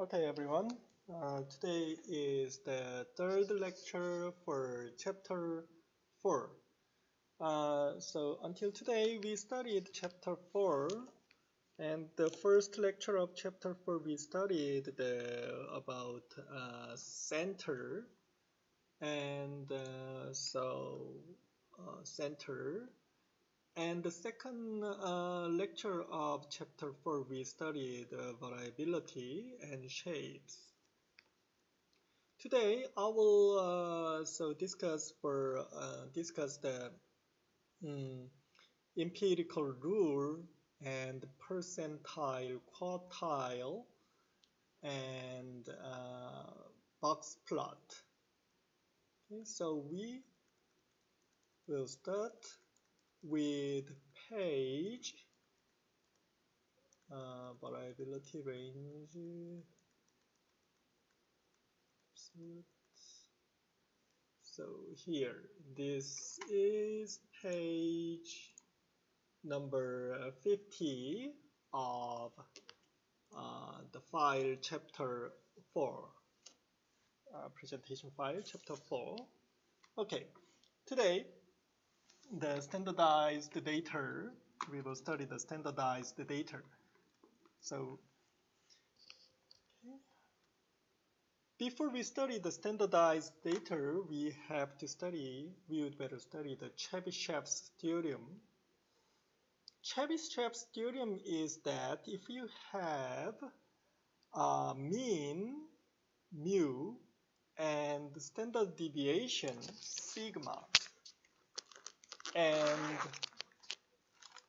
Okay, everyone. Today is the third lecture for Chapter 4. So until today, we studied Chapter 4, and the first lecture of Chapter 4, we studied about center, and center. And the second lecture of Chapter 4, we studied variability and shapes. Today I will discuss the empirical rule and percentile, quartile, and box plot. Okay, so we will start with page variability range. So here, this is page number 50 of the file Chapter 4, presentation file Chapter 4. Okay, today the standardized data, we will study the standardized data. So before we study the standardized data, we would better study the Chebyshev's theorem. Chebyshev's theorem is that if you have a mean, mu, and standard deviation, sigma, and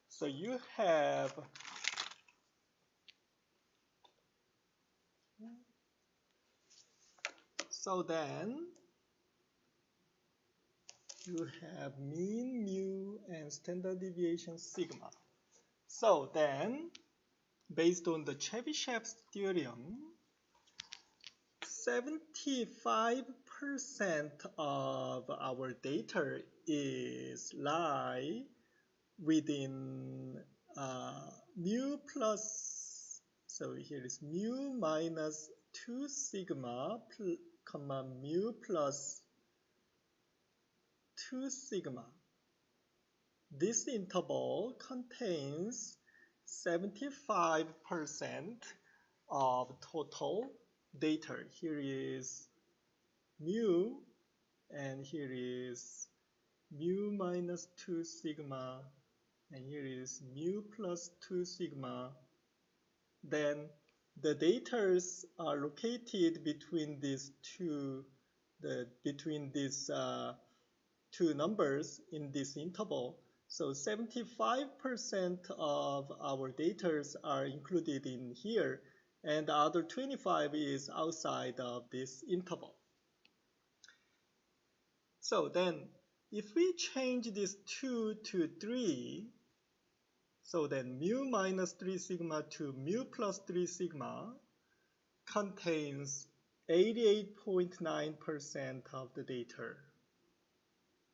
so you have then you have mean, mu, and standard deviation, sigma. So then, based on the Chebyshev's theorem, 75% of our data lie within mu plus, so here is mu minus 2 sigma comma mu plus 2 sigma. This interval contains 75% of total data. Here is mu, and here is mu minus 2 sigma, and here is mu plus 2 sigma. Then the data are located between these two numbers in this interval. So 75% of our data are included in here, and the other 25 is outside of this interval. So then, if we change this 2 to 3, so then mu minus 3 sigma to mu plus 3 sigma contains 88.9% of the data.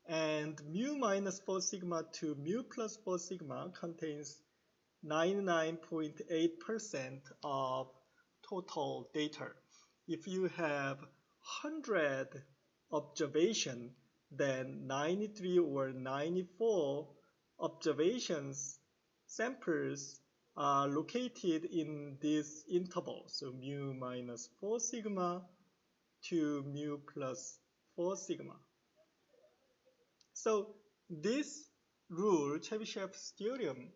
And mu minus 4 sigma to mu plus 4 sigma contains 99.8% of total data. If you have 100 observation, then 93 or 94 observations samples are located in this interval. So mu minus 4 sigma to mu plus 4 sigma. So this rule, Chebyshev's theorem,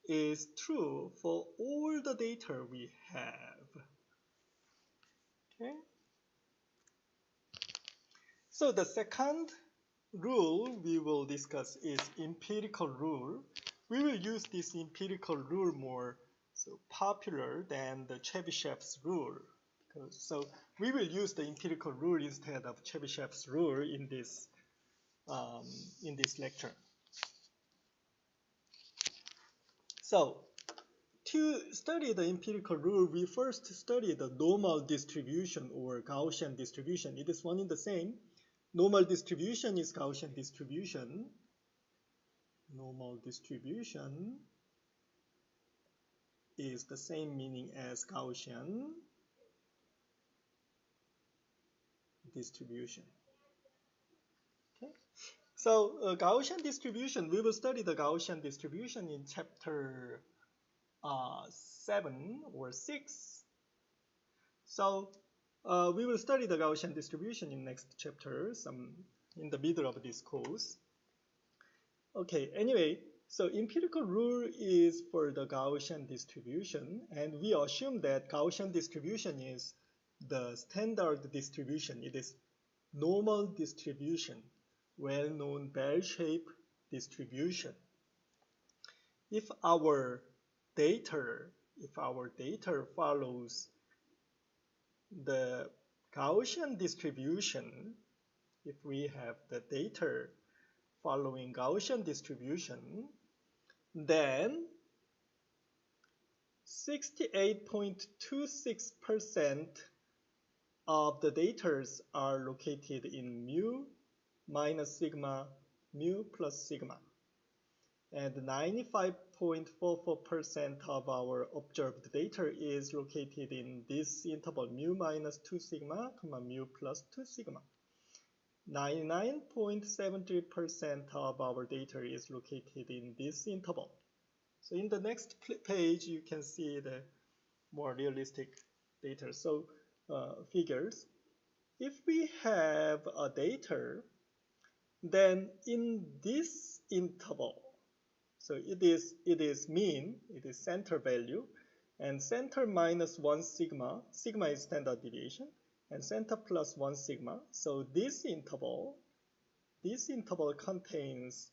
is true for all the data we have. Okay. So the second rule we will discuss is empirical rule. We will use this empirical rule more popular than the Chebyshev's rule. So we will use the empirical rule instead of Chebyshev's rule in this lecture. So to study the empirical rule, we first study the normal distribution or Gaussian distribution. It is one and the same. Normal distribution is Gaussian distribution. Normal distribution is the same meaning as Gaussian. distribution. Okay. So Gaussian distribution, we will study the Gaussian distribution in chapter 7 or 6. So we will study the Gaussian distribution in next chapter, in the middle of this course. Okay, anyway, so empirical rule is for the Gaussian distribution, and we assume that Gaussian distribution is the standard distribution. It is normal distribution, well-known bell-shaped distribution. If our data follows the Gaussian distribution, if we have the data following Gaussian distribution, then 68.26% of the data are located in mu minus sigma, mu plus sigma. And 95.44% of our observed data is located in this interval mu minus 2 sigma, mu plus 2 sigma. 99.73% of our data is located in this interval. So in the next page, you can see the more realistic data. So figures. If we have a data, then in this interval, so it is mean, it is center value, and center minus 1 sigma, sigma is standard deviation, and center plus 1 sigma. So this interval contains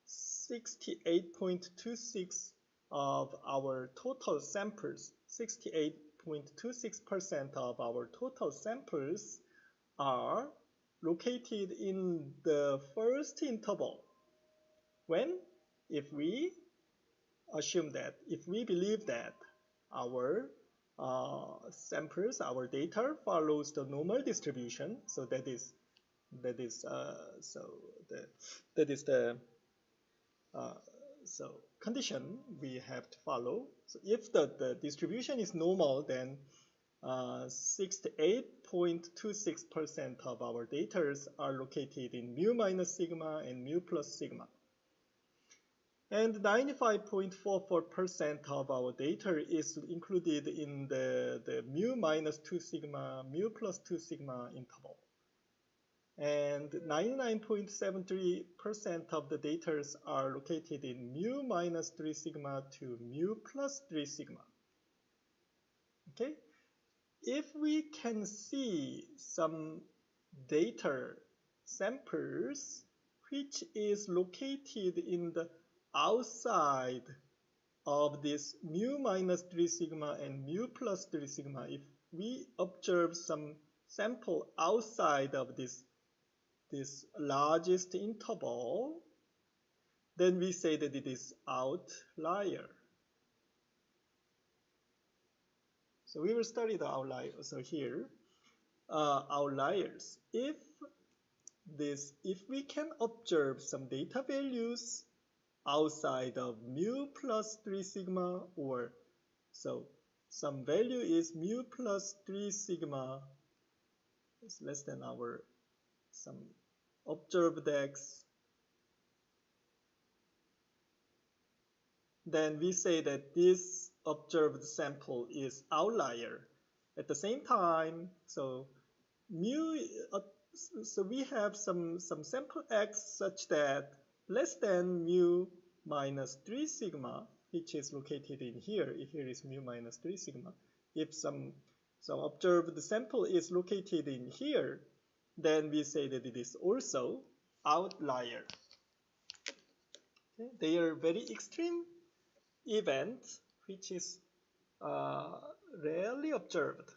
68.26 of our total samples. 68.26% of our total samples are located in the first interval. If we believe that our samples, our data follows the normal distribution, so that is the condition we have to follow. So if the distribution is normal, then 68.26% of our data are located in mu minus sigma and mu plus sigma. And 95.44% of our data is included in the mu minus 2 sigma, mu plus 2 sigma interval. And 99.73% of the data are located in mu minus 3 sigma to mu plus 3 sigma. Okay? If we can see some data samples which is located in the outside of this mu minus 3 sigma and mu plus 3 sigma, if we observe some sample outside of this largest interval, then we say that it is outlier. So we will study the outliers. So here, outliers. If we can observe some data values outside of mu plus 3 sigma, or so some value is mu plus 3 sigma is less than our some observed x, then we say that this observed sample is outlier. At the same time, so we have some sample x such that less than mu minus 3 sigma, which is located in here. Here is mu minus 3 sigma. If some observed sample is located in here, then we say that it is also outlier. Okay? They are very extreme events which is rarely observed.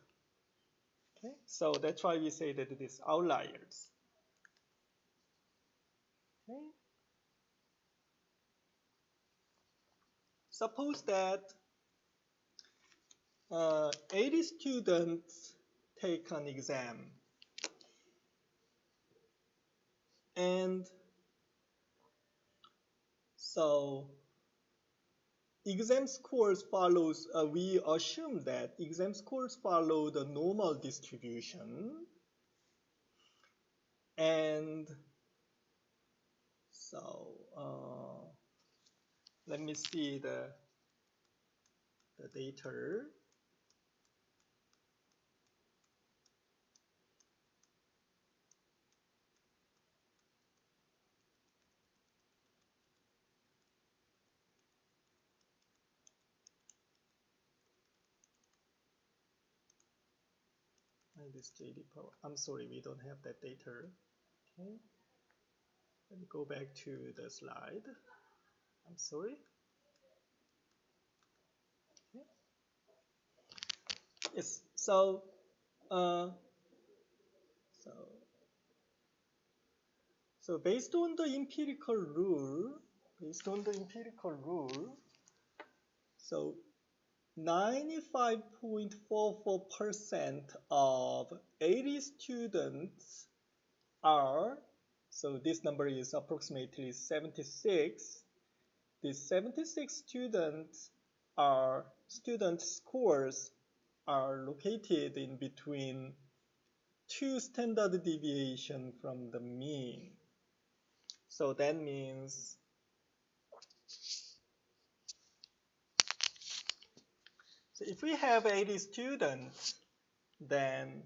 Okay? So that's why we say that it is outliers. Okay? Suppose that 80 students take an exam, and so exam scores follows, we assume that exam scores follow the normal distribution. And so let me see the data. And this JD power. I'm sorry, we don't have that data. Okay. Let me go back to the slide. I'm sorry. Okay. Yes. So based on the empirical rule, so 95.44% of 80 students are, so this number is approximately 76. These 76 students scores are located in between 2 standard deviation from the mean. So that means if we have 80 students, then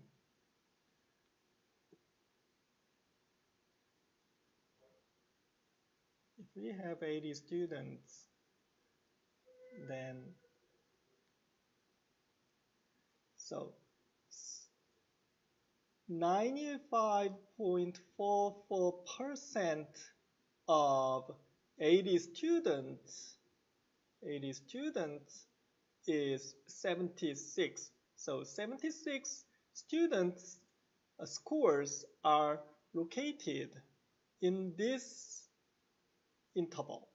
so 95.44% of 80 students is 76. So 76 students scores are located in this interval.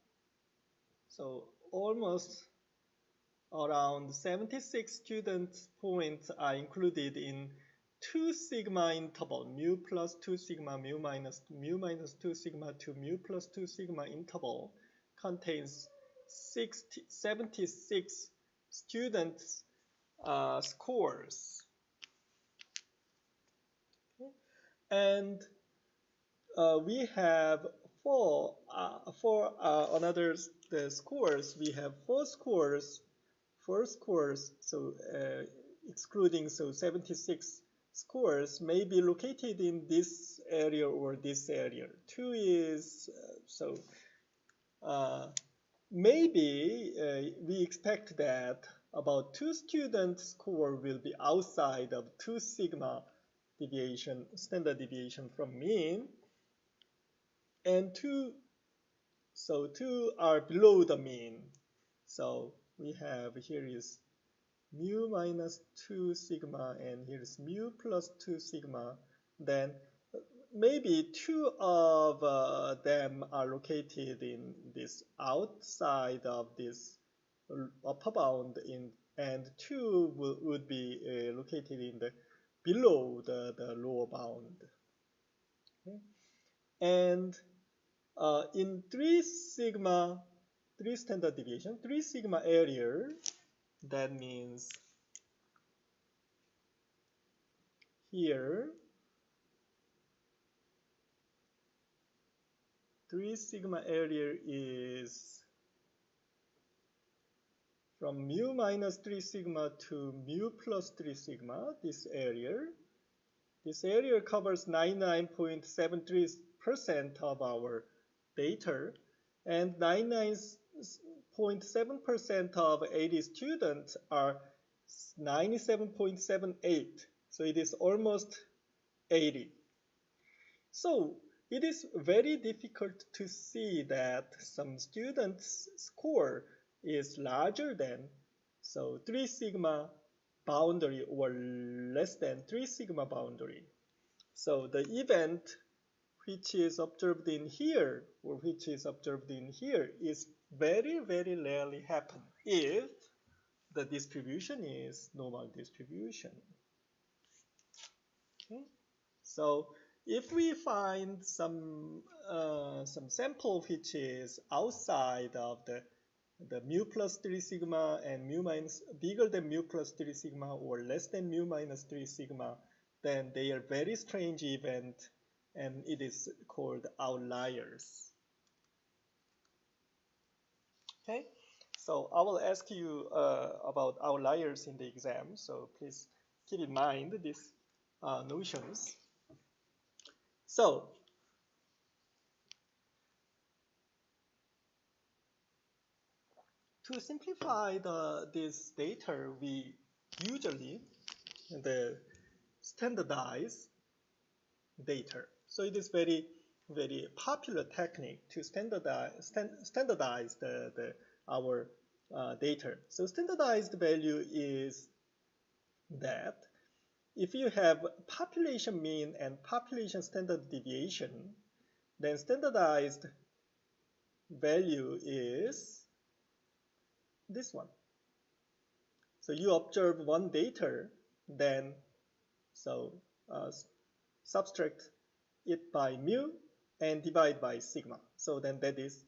So almost around 76 students points are included in 2 sigma interval, mu plus 2 sigma, mu minus 2 sigma to mu plus 2 sigma interval contains 76 students scores. Okay. And we have for another the scores, we have 4 scores, so excluding 76 scores may be located in this area or this area. 2 is maybe we expect that about 2 students score will be outside of 2 sigma deviation, standard deviation from mean, and 2 are below the mean. So we have here is mu minus 2 sigma and here is mu plus 2 sigma. Then maybe 2 of them are located in this outside of this upper bound and 2 would be located in the below the lower bound. Okay. And in 3 standard deviation, 3 sigma area, that means here 3 sigma area is from mu minus 3 sigma to mu plus 3 sigma, this area. This area covers 99.73% of our data, and 99.7% of 80 students are 97.78. So it is almost 80. So it is very difficult to see that some students' score is larger than 3 sigma boundary or less than 3 sigma boundary. So the event which is observed in here or which is observed in here is very, very rarely happen if the distribution is normal distribution. Okay. So if we find some sample which is outside of the mu plus 3 sigma and mu minus bigger than mu plus 3 sigma or less than mu minus 3 sigma, then they are very strange event, and it is called outliers. Okay, so I will ask you about outliers in the exam, so please keep in mind these notions. So, to simplify this data, we usually standardize data. So it is very popular technique to standardize our data. So standardized value is that if you have population mean and population standard deviation, then standardized value is this one. So you observe one data, then subtract it by mu and divide by sigma. So then that is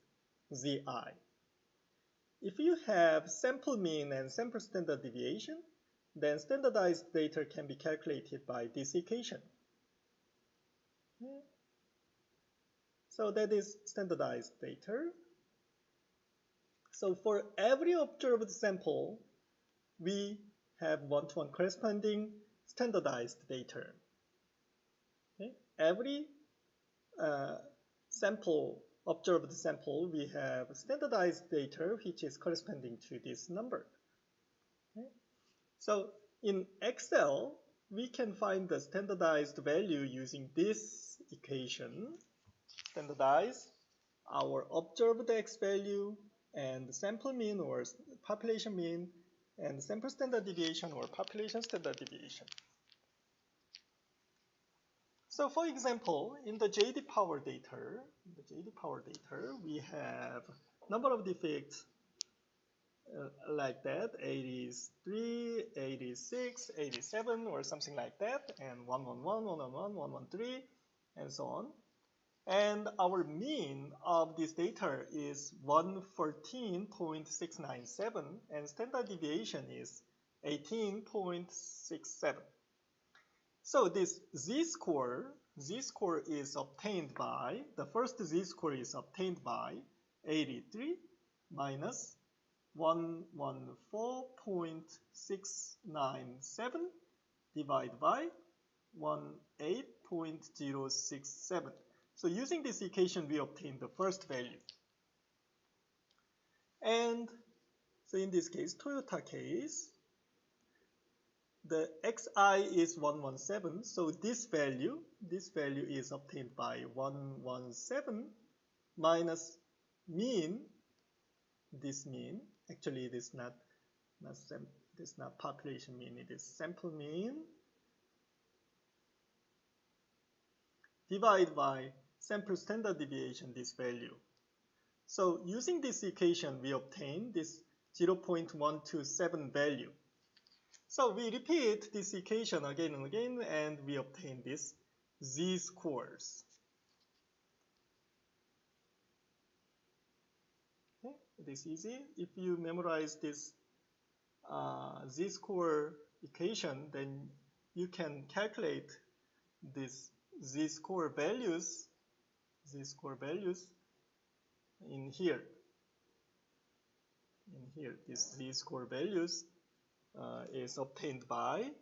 Zi. If you have sample mean and sample standard deviation, then standardized data can be calculated by this equation. So that is standardized data. So for every observed sample, we have one-to-one corresponding standardized data. Okay? Every observed sample, we have standardized data which is corresponding to this number. Okay? So in Excel, we can find the standardized value using this equation. Standardize our observed X value and sample mean or population mean and sample standard deviation or population standard deviation. So for example, in the JD power data, we have number of defects like that, 83, 86, 87 or something like that, and 111, 111, 113, and so on. And our mean of this data is 114.697 and standard deviation is 18.67. So this z-score is obtained by, the first z-score is obtained by 83 minus 114.697 divided by 18.067. So using this equation, we obtain the first value. And so in this case, Toyota case, the xi is 117. So this value is obtained by 117 minus mean. This mean, actually it is not population mean, it is sample mean divided by sample standard deviation, this value. So using this equation, we obtain this 0.127 value. So we repeat this equation again and again, and we obtain this z-scores. Okay, it is easy. If you memorize this z-score equation, then you can calculate this z-score values in here. This z-score values is obtained by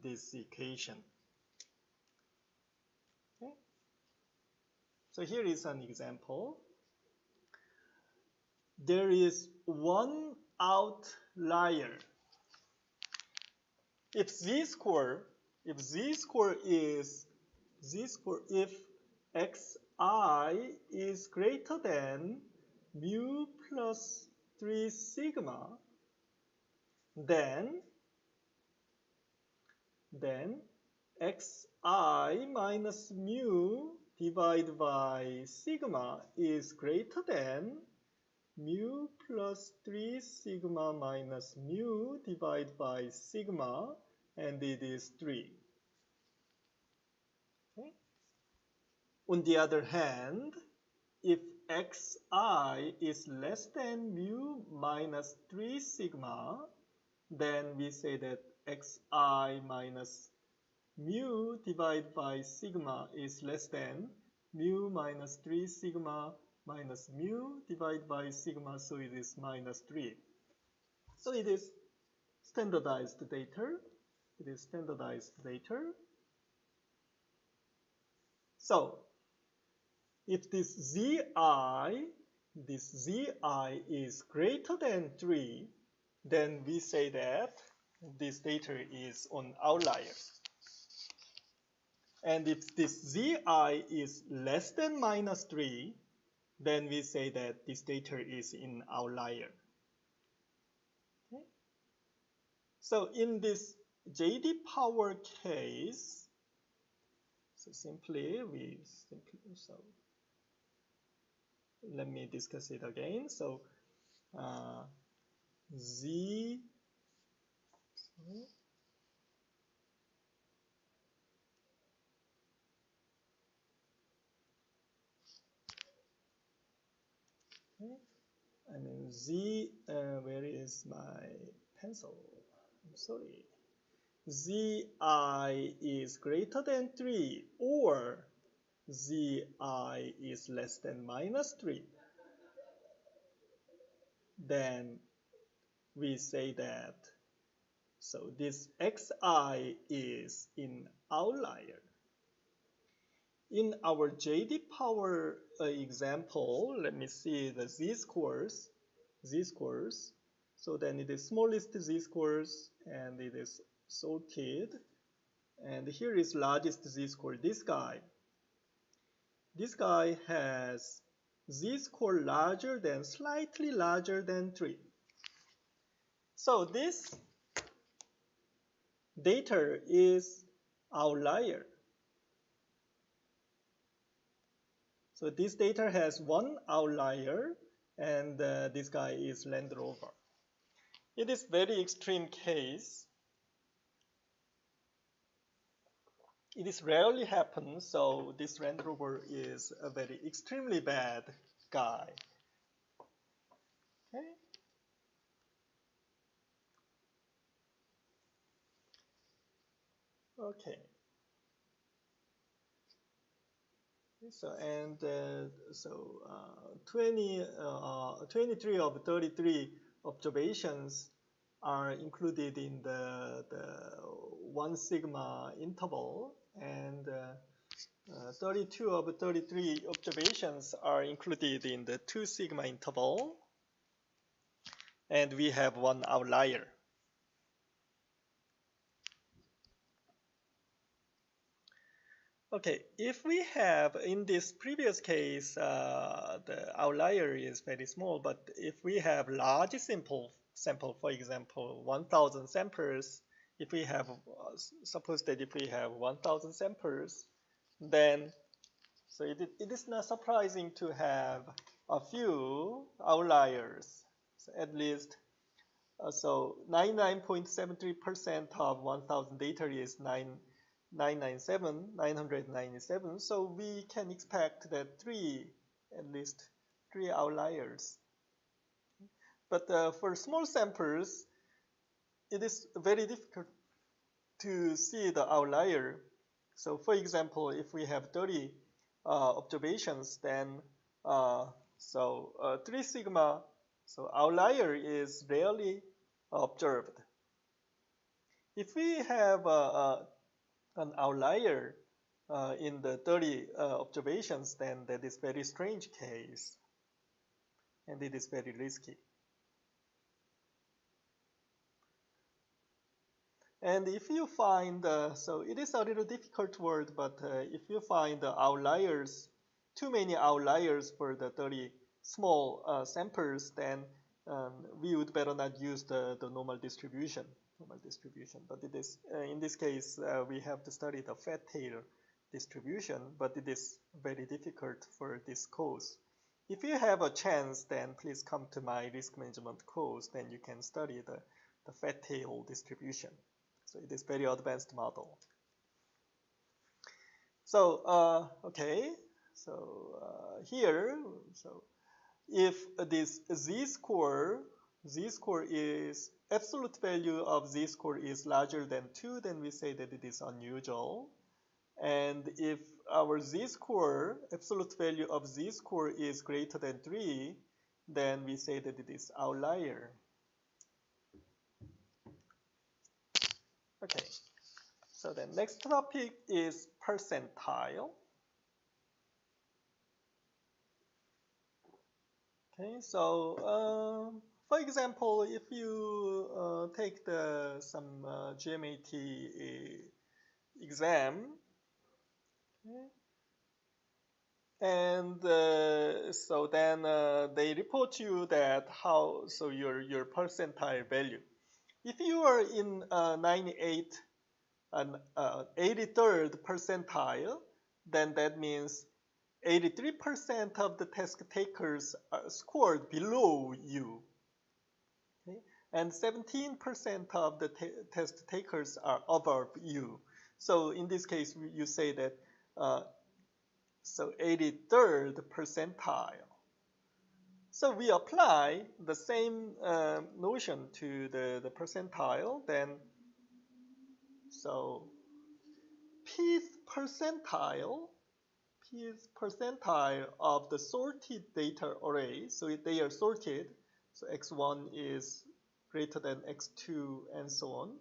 this equation. Okay. So here is an example. There is one outlier. If z-score if xi is greater than mu plus 3 sigma, then xi minus mu divided by sigma is greater than mu plus 3 sigma minus mu divided by sigma, and it is 3. Okay. On the other hand, if xi is less than mu minus 3 sigma, then we say that xi minus mu divided by sigma is less than mu minus 3 sigma minus mu divided by sigma, so it is minus 3. So it is standardized data. It is standardized data. So if this zi is greater than 3, then we say that this data is on outlier. And if this zi is less than minus 3, then we say that this data is in outlier. Okay? So in this JD power case, let me discuss it again. So Z where is my pencil? I'm sorry. Zi is greater than 3 or Zi is less than minus 3. Then we say that, so this Xi is in outlier. In our JD power example, let me see the z-scores. So then it is smallest z-scores and it is sorted. And here is largest z-score, this guy. This guy has z-score slightly larger than 3. So this data is outlier. So this data has one outlier, and this guy is Land Rover. It is very extreme case. It is rarely happens, so this Land Rover is a very extremely bad guy. Okay. Okay. So 23 of 33 observations are included in the 1 sigma interval, and 32 of 33 observations are included in the 2 sigma interval, and we have one outlier. Okay, if we have, in this previous case, the outlier is very small, but if we have large sample, for example, 1,000 samples, if we have, suppose that if we have 1,000 samples, then, so it is not surprising to have a few outliers, so at least, so 99.73% of 1,000 data is 997, so we can expect that at least three outliers. But for small samples, it is very difficult to see the outlier. So for example, if we have 30 observations, then 3 sigma, so outlier is rarely observed. If we have an outlier in the 30 observations, then that is very strange case, and it is very risky. And if you find, so it is a little difficult word, but if you find outliers, too many outliers for the 30 small samples, then we would better not use the normal distribution. But it is, in this case, we have to study the fat tail distribution, but it is very difficult for this course. If you have a chance, then please come to my risk management course, then you can study the fat tail distribution. So it is very advanced model. So, okay, so here, so if this z-score is absolute value of z-score is larger than 2, then we say that it is unusual. And if our z-score, absolute value of z-score is greater than 3, then we say that it is outlier. Okay, so the next topic is percentile. Okay, so for example, if you take some GMAT exam, okay, and so then they report you that so your percentile value. If you are in 98 and 83rd percentile, then that means 83% of the test takers are scored below you, okay? And 17% of the test takers are above you. So in this case, you say that so 83rd percentile. So we apply the same notion to the percentile. Then so pth percentile of the sorted data array. So they are sorted. So x1 is greater than x2 and so on,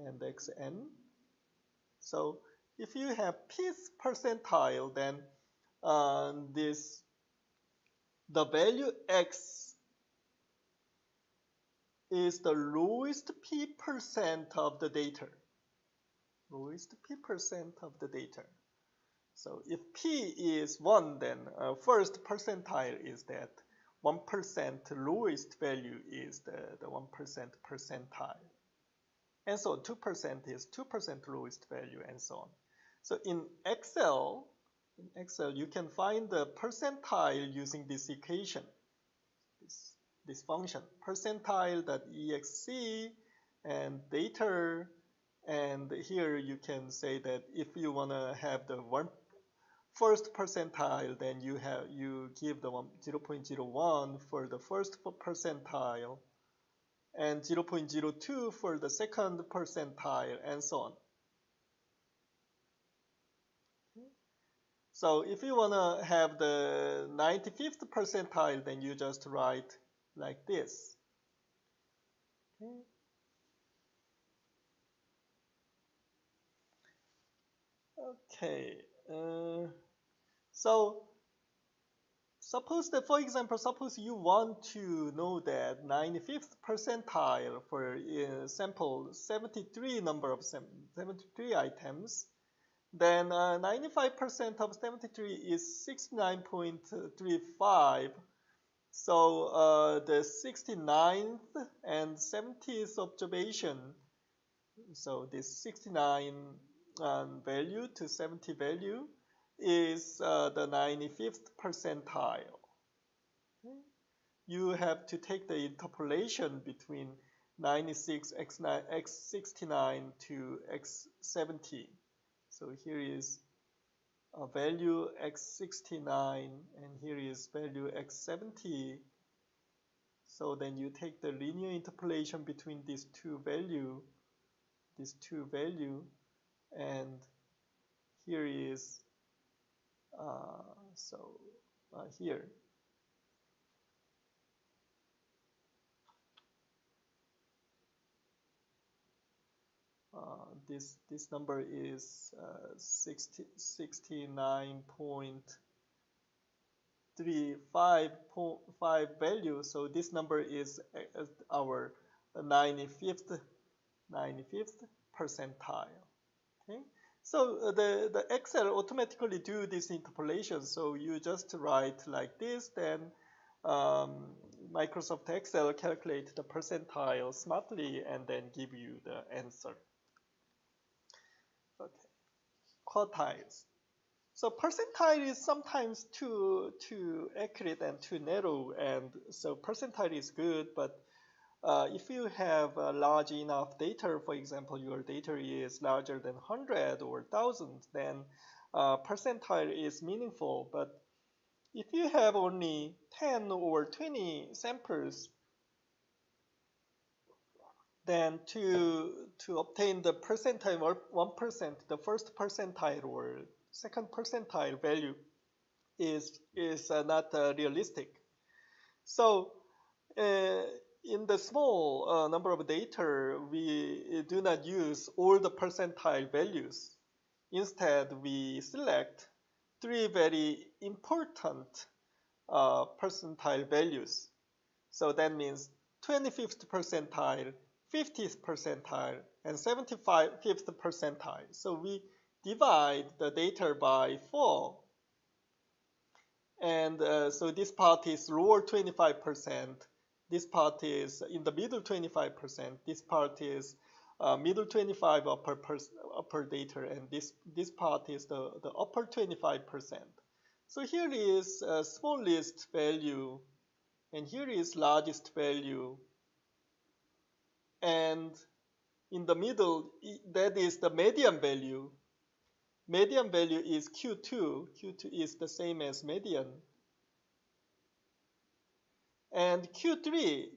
and xn. So if you have pth percentile, then the value x is the lowest p% of the data. Lowest p% of the data. So if p is 1, then first percentile is that 1% lowest value is the 1% percentile. And so 2% is 2% lowest value, and so on. So in Excel, you can find the percentile using this equation, this function, percentile.exc and data. And here you can say that if you want to have the first percentile, then you give the 0.01 for the first percentile, and 0.02 for the second percentile, and so on. So if you want to have the 95th percentile, then you just write like this. Okay. So suppose that, for example, suppose you want to know that 95th percentile for sample 73 number of 73 items, then 95% of 73 is 69.35. So the 69th and 70th observation, so this 69 value to 70 value is the 95th percentile. Okay. You have to take the interpolation between 96 x69 to x70. So here is a value x69 and here is value x70. So then you take the linear interpolation between these two value, and here is here. This number is 69.35 value. So this number is our 95th percentile. Okay. So the Excel automatically do this interpolation. So you just write like this, then Microsoft Excel calculate the percentile smartly and then give you the answer. Okay, quartiles. So percentile is sometimes too accurate and too narrow, and so percentile is good, but if you have large enough data, for example, your data is larger than 100 or 1,000, then percentile is meaningful. But if you have only 10 or 20 samples, then to obtain the percentile or 1%, the first percentile or second percentile value is not realistic. So in the small number of data, we do not use all the percentile values. Instead, we select 3 very important percentile values. So that means 25th percentile, 50th percentile, and 75th percentile. So we divide the data by 4. And so this part is lower 25%. This part is in the middle 25%. This part is middle 25 upper data, and this part is the upper 25%. So here is smallest value, and here is largest value, and in the middle that is the median value. Median value is Q2. Q2 is the same as median. And Q3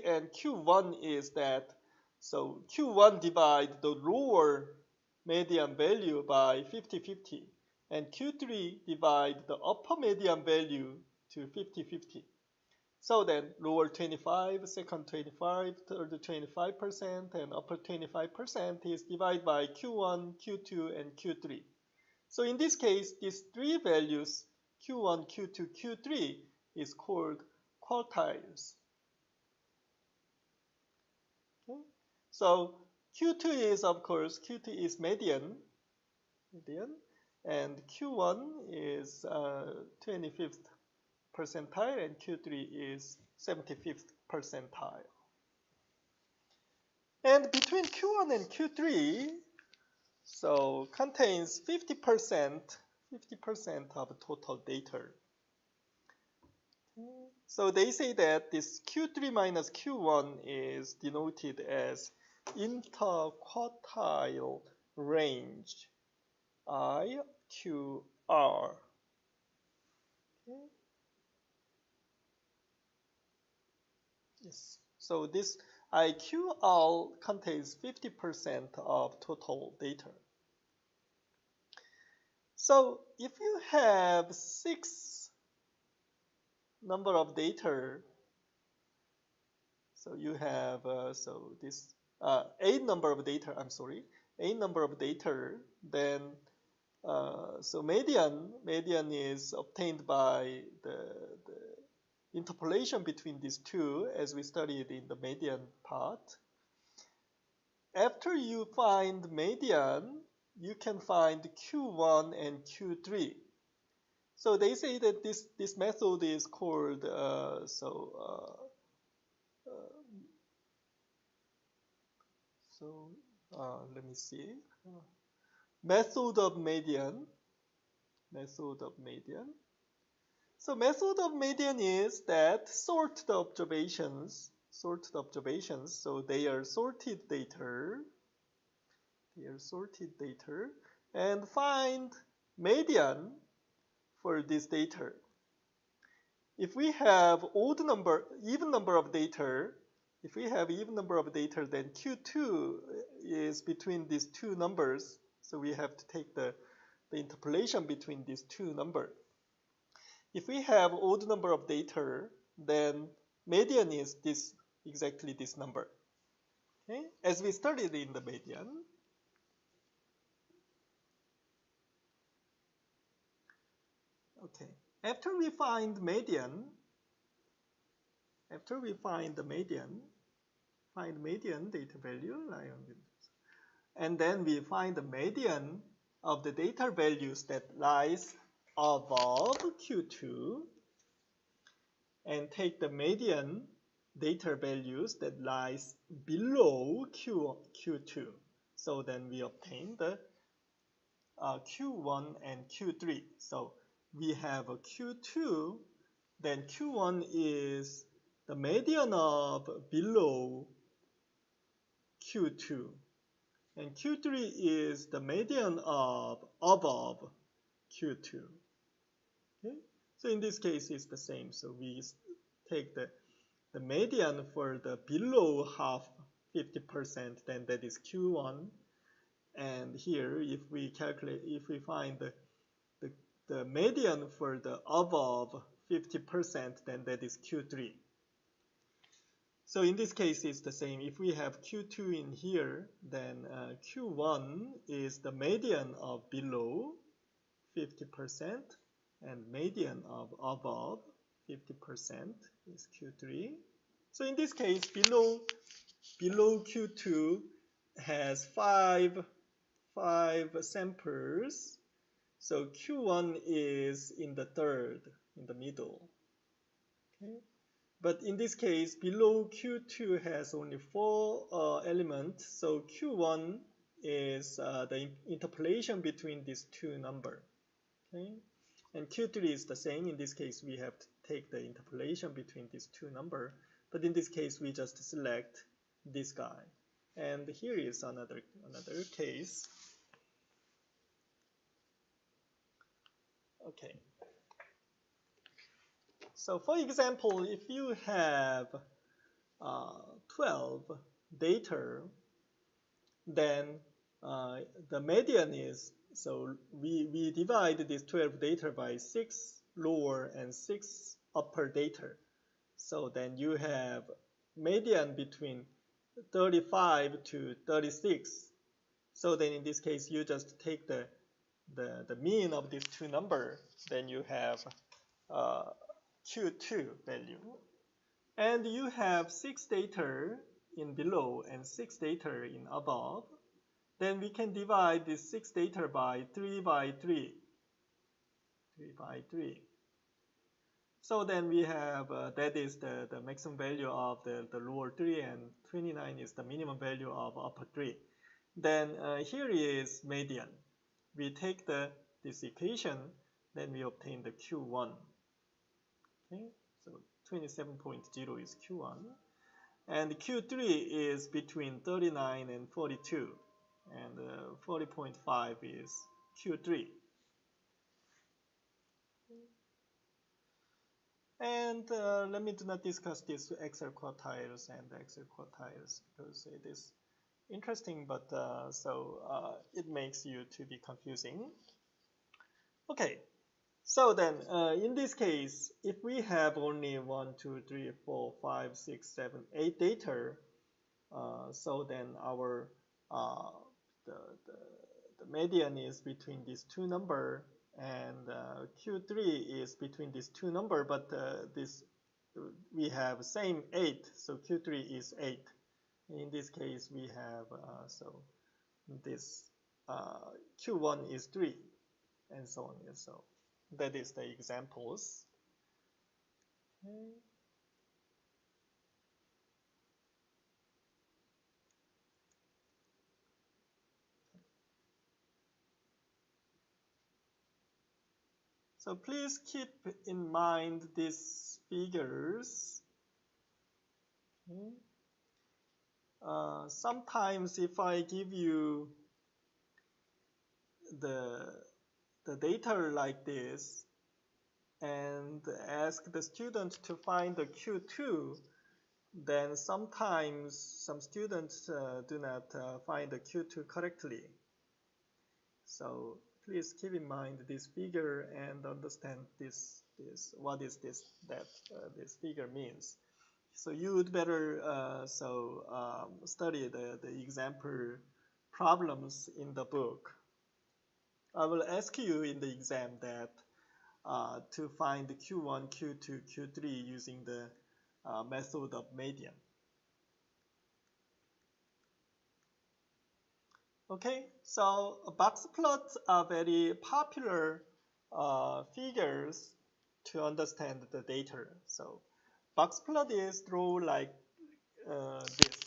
and Q1 is that, so Q1 divide the lower median value by 50-50, and Q3 divide the upper median value to 50-50. So then lower 25, second 25, third 25%, and upper 25% is divided by Q1, Q2, and Q3. So in this case, these 3 values, Q1, Q2, Q3, is called quartiles. Okay? So Q2 is, of course, Q2 is median, and Q1 is 25th percentile, and Q3 is 75th percentile. And between Q1 and Q3, so contains 50% of total data. So they say that this Q3 minus Q1 is denoted as interquartile range, IQR. Okay. Yes. So this IQR contains 50% of total data. So if you have 6 number of data, so you have 8 number of data. I'm sorry, 8 number of data. Then so median is obtained by the interpolation between these two, as we studied in the median part. After you find median, you can find Q1 and Q3. So they say that this method is called let me see, method of median. So method of median is that sort the observations. So they are sorted data. And find median for this data. If we have even number of data, then Q2 is between these two numbers. So we have to take the interpolation between these two numbers. If we have odd number of data, then median is exactly this number. Okay? As we studied in the median. Okay. After we find the median data value, and then we find the median of the data values that lies above Q2, and take the median data values that lies below Q2. So then we obtain the Q1 and Q3. So we have a Q2, then Q1 is the median of below Q2, and Q3 is the median of above Q2. Okay? So in this case, it's the same. So we take the median for the below half 50%, then that is Q1. And here, if we find the median for the above 50%, then that is Q3. So in this case, it's the same. If we have Q2 in here, then Q1 is the median of below 50%, and median of above 50% is Q3. So in this case, below Q2 has five samples. So Q1 is in the third, in the middle. Okay. But in this case, below Q2 has only 4 elements. So Q1 is the interpolation between these two numbers. Okay. And Q3 is the same. In this case, we have to take the interpolation between these two numbers. But in this case, we just select this guy. And here is another case. Okay. So for example, if you have 12 data, then the median is, so we divide this 12 data by 6 lower and 6 upper data. So then you have median between 35 to 36. So then in this case, you just take the mean of these two numbers. Then you have Q2 value. And you have 6 data in below and 6 data in above. Then we can divide this 6 data by 3 by 3. 3 by 3. So then we have, that is the maximum value of the lower 3, and 29 is the minimum value of upper 3. Then here is median. We take this equation, then we obtain the Q1. Okay, so 27.0 is Q1. And Q3 is between 39 and 42. And 40.5 is Q3. And let me do not discuss these Excel quartiles and Excel quartiles because it is interesting, but it makes you to be confusing. Okay, so then in this case, if we have only 1, 2, 3, 4, 5, 6, 7, 8 data, so then our the median is between these two numbers, and Q3 is between these two numbers, but we have same 8, so Q3 is 8. In this case, we have this Q1 is 3, and so on and so. That is the examples. Okay. So please keep in mind these figures. Okay. Sometimes if I give you the data like this and ask the student to find the Q2, then sometimes some students do not find the Q2 correctly. So please keep in mind this figure and understand what is this figure means. So you would better study the example problems in the book. I will ask you in the exam that to find the Q1, Q2, Q3 using the method of median. Okay, so box plots are very popular figures to understand the data. So box plot is drawn like this.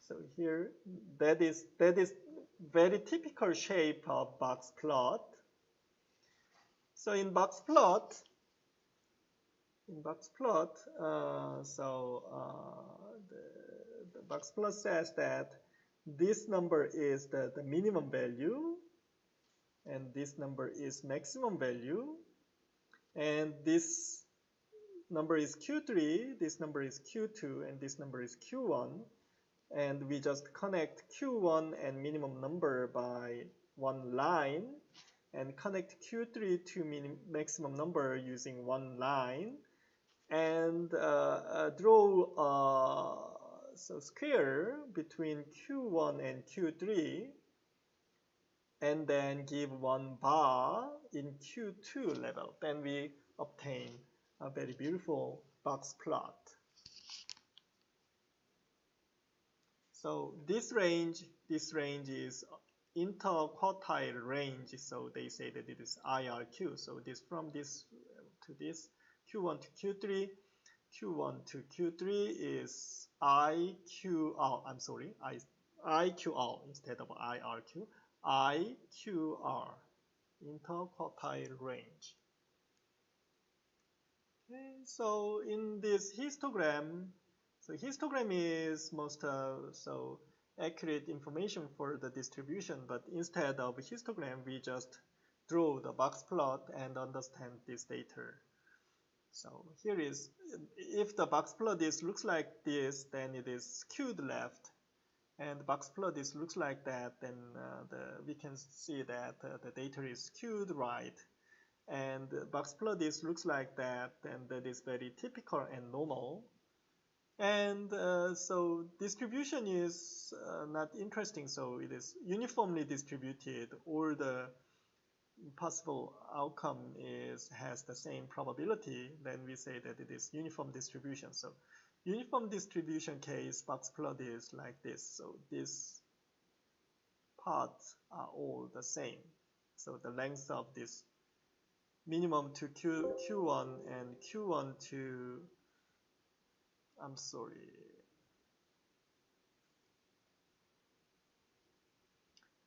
So here, that is very typical shape of box plot. So in box plot, the box plot says that this number is the minimum value, and this number is maximum value, and this number is Q3, this number is Q2, and this number is Q1. and we just connect Q1 and minimum number by one line, and connect Q3 to maximum number using one line, and draw a square between Q1 and Q3, and then give one bar in Q2 level. Then we obtain a very beautiful box plot. So this range is interquartile range, so they say that it is IRQ. So this from this to this, Q1 to Q3, Q1 to Q3 is IQR. I'm sorry, IQR instead of IRQ. IQR, interquartile range. Okay, so in this histogram, so histogram is most so accurate information for the distribution, but instead of histogram, we just draw the box plot and understand this data. So here is, if the box plot looks like this, then it is skewed left, and the box plot looks like that, then we can see that the data is skewed right. And the box plot looks like that, then that is very typical and normal. And so distribution is not interesting, so it is uniformly distributed. All the possible outcome has the same probability. Then we say that it is uniform distribution. So uniform distribution case, box plot is like this. So these parts are all the same. So the length of this minimum to Q1 and Q1 to, I'm sorry,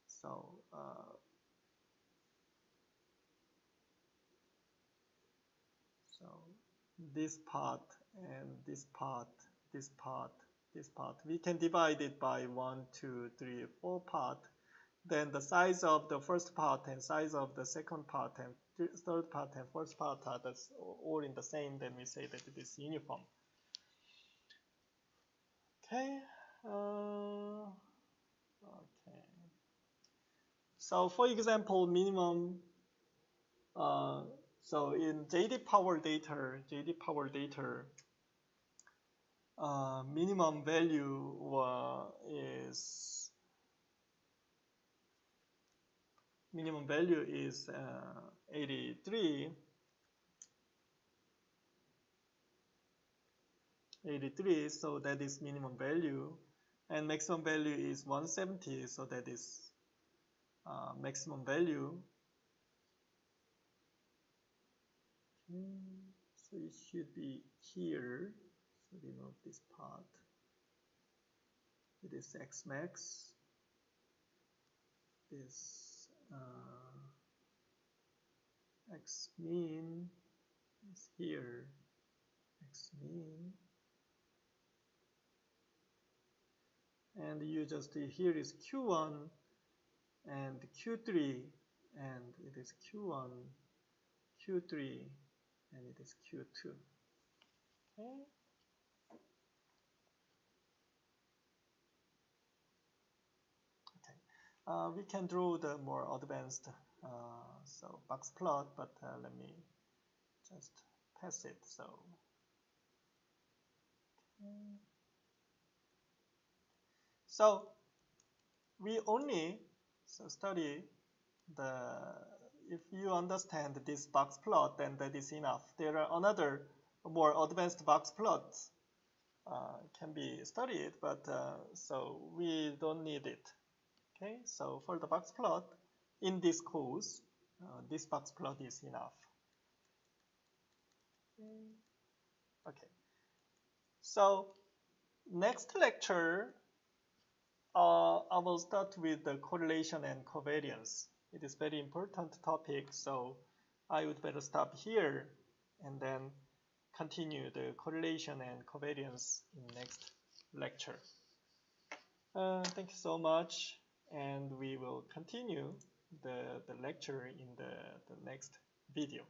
so this part and this part, this part, this part, we can divide it by 1, 2, 3, 4 part. Then the size of the first part and size of the second part and third part and fourth part are all in the same. Then we say that it is uniform. Okay. Okay. So for example, minimum. So in JD Power data, minimum value is 83. 83, so that is minimum value, and maximum value is 170, so that is maximum value. So it should be here, so remove this part. It is X max. This X mean is here, X mean. And you just, here is Q1 and Q3, and it is Q1, Q3, and it is Q2. Okay. Okay. We can draw the more advanced so box plot, but let me just pass it. So. Okay. So we only study if you understand this box plot, then that is enough. There are another more advanced box plots can be studied, but so we don't need it. Okay, so for the box plot in this course, this box plot is enough. Okay, so next lecture, I will start with the correlation and covariance. It is very important topic, so I would better stop here and then continue the correlation and covariance in next lecture. Thank you so much, and we will continue the lecture in the next video.